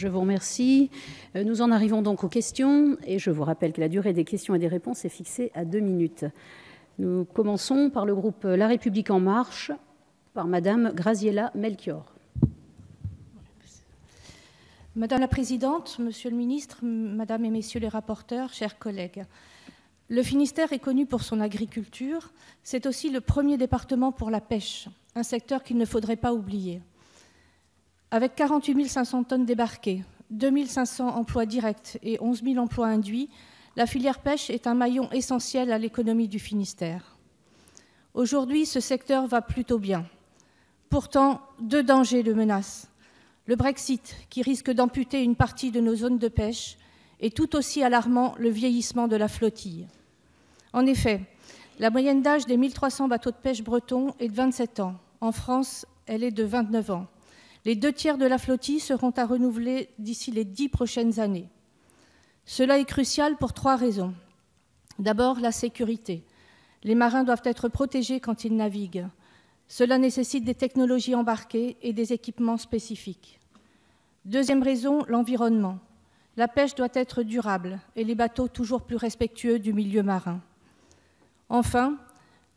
Je vous remercie. Nous en arrivons donc aux questions et je vous rappelle que la durée des questions et des réponses est fixée à 2 minutes. Nous commençons par le groupe La République En Marche, par Madame Graziella Melchior. Madame la Présidente, Monsieur le Ministre, Madame et Messieurs les rapporteurs, chers collègues, le Finistère est connu pour son agriculture. C'est aussi le premier département pour la pêche, un secteur qu'il ne faudrait pas oublier. Avec 48 500 tonnes débarquées, 2 500 emplois directs et 11 000 emplois induits, la filière pêche est un maillon essentiel à l'économie du Finistère. Aujourd'hui, ce secteur va plutôt bien. Pourtant, 2 dangers le menacent. Le Brexit, qui risque d'amputer une partie de nos zones de pêche, et tout aussi alarmant, le vieillissement de la flottille. En effet, la moyenne d'âge des 1300 bateaux de pêche bretons est de 27 ans. En France, elle est de 29 ans. Les 2/3 de la flottille seront à renouveler d'ici les 10 prochaines années. Cela est crucial pour 3 raisons. D'abord, la sécurité. Les marins doivent être protégés quand ils naviguent. Cela nécessite des technologies embarquées et des équipements spécifiques. Deuxième raison, l'environnement. La pêche doit être durable et les bateaux toujours plus respectueux du milieu marin. Enfin,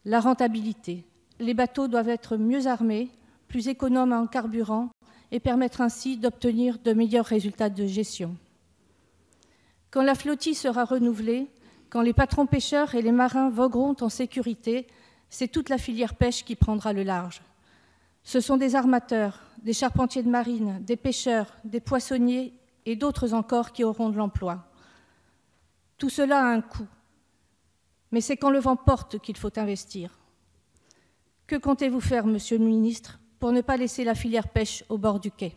la rentabilité. Les bateaux doivent être mieux armés, plus économes en carburant et permettre ainsi d'obtenir de meilleurs résultats de gestion. Quand la flottille sera renouvelée, quand les patrons pêcheurs et les marins vogueront en sécurité, c'est toute la filière pêche qui prendra le large. Ce sont des armateurs, des charpentiers de marine, des pêcheurs, des poissonniers et d'autres encore qui auront de l'emploi. Tout cela a un coût, mais c'est quand le vent porte qu'il faut investir. Que comptez-vous faire, Monsieur le Ministre, pour ne pas laisser la filière pêche au bord du quai ?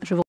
Je vous